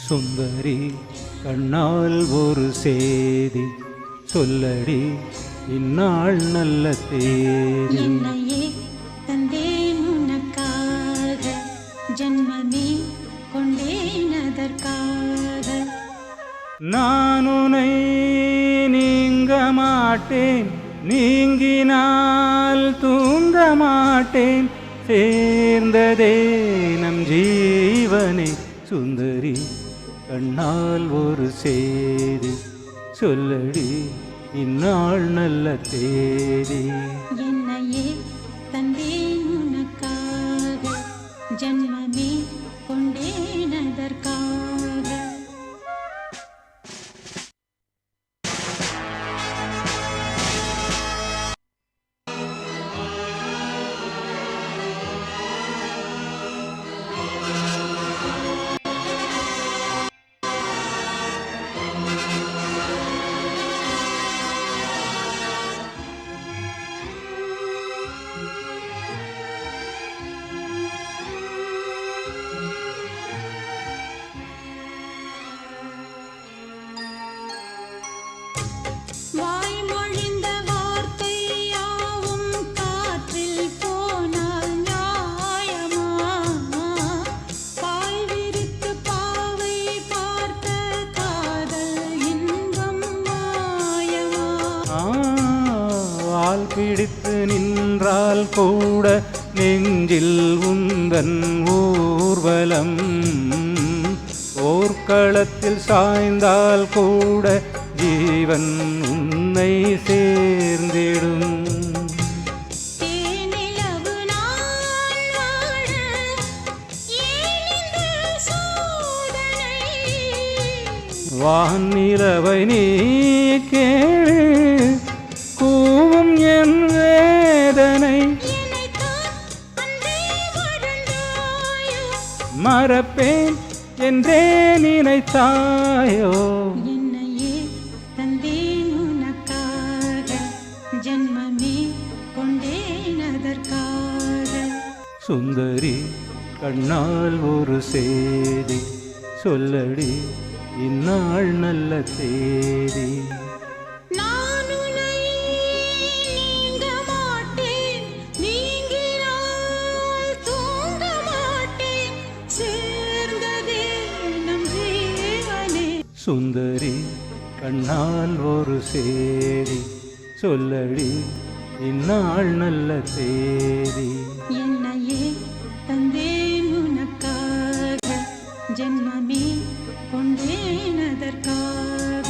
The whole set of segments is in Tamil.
சுந்தரி கண்ணால் ஒரு சேதி சொல்லடி இந்நாள் நல்ல தேதி. என்னையே தந்தேன் உனக்காக, ஜன்மமே கொண்டேன் அதற்காக. நான் உன்னை நீங்க மாட்டேன், நீங்கினால் தூங்க மாட்டேன், சேர்ந்ததே நம் ஜீவனே. சுந்தரி கண்ணால் ஒரு சேதி சொல்லடி இந்நாள் நல்ல தேதி. என்னையே தந்தேன் உனக்காக, ஜன்மமே கொண்டேன் அதற்காக. வாய்மொழிந்த வார்த்தை யாவும் காற்றில் போனால் நியாயமா? பாய் விரித்து பாவை பார்த்த காதல் இன்பம் மாயமா? வால் பிடித்து நின்றால் கூட நெஞ்சில் உந்தன் ஊர்வலம், போர்க்களத்தில் சாய்ந்தால் கூட ஜீவன் உன்னை சேர்ந்திடும். தேனிலவு நான் வாழ ஏன் இந்த சோதனை? வானிலவை நீ கேளு, கூவும் என் வேதனை. என்னைத்தான் அன்றே வாழ்ந்தாயோ, மறப்பேன் என்றே நினைத்தாயோ. என்னையே தந்தேன் உனக்காக, ஜன்மமே கொண்டேன் அதற்காக. சுந்தரி கண்ணால் ஒரு சேதி சொல்லடி இந்நாள் நல்ல தேதி. நான் உன்னை நீங்க மாட்டேன், நீங்கினால் தூங்க மாட்டேன், சேர்ந்ததே நம் ஜீவனே. சுந்தரி கண்ணால் ஒரு சேதி சொல்லடி இந்நாள் நல்ல தேதி. என்னையே தந்தேன் உனக்காக, ஜன்மமே கொண்டேன் அதற்காக.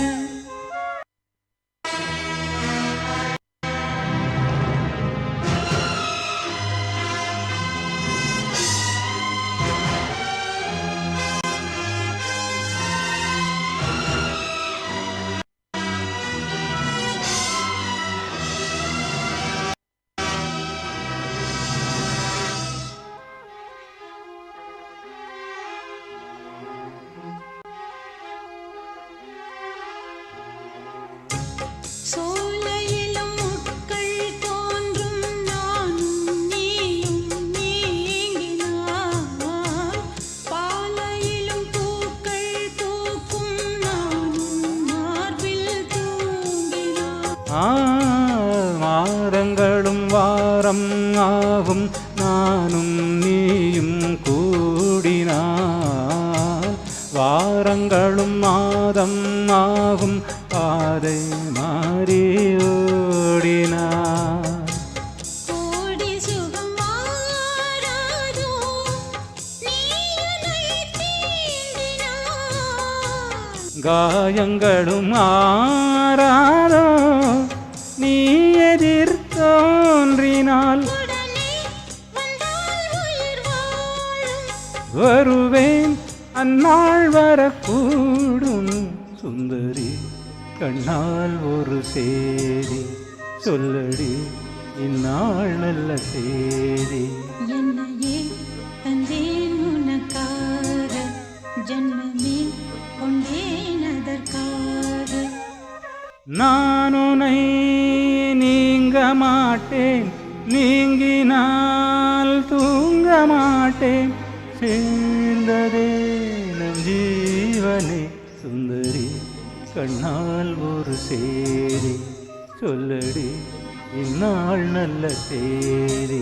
சோலையிலும் முட்கள் தோன்றும், நானும் நீயும் நீங்கினார். பாலையிலும் பூக்கள் பூக்கும், நானும் மார்பில் தூங்கினார். மாதங்களும் வாரம் ஆகும், நானும் நீயும் கூடினார். வாரங்களும் மாதம் ஆகும், பாதை மாறி ஓடினார். கோடி சுகம் மாறாதோ, நீ என்னை தீண்டினாய். காயங்களும் ஆறாதோ, நீ எதிர் தோன்றினால். உடனே வந்தால் உயிர் வாழும், வருவேன் அந்நாள் வரக்கூடும். சுந்தரி கண்ணால் ஒரு சேதி சொல்லடி இந்நாள் நல்ல தேதி. என்னையே தந்தேன் உனக்காக, ஜன்மமே கொண்டேன் அதற்காக. நான் உன்னை நீங்க மாட்டேன், நீங்கினால் தூங்க மாட்டேன், சேர்ந்ததே நம் ஜீவ தலைவனே சுந்தரி கண்ணால் ஒரு சேரி சொல்லடி இந்நாள் நல்ல தேதி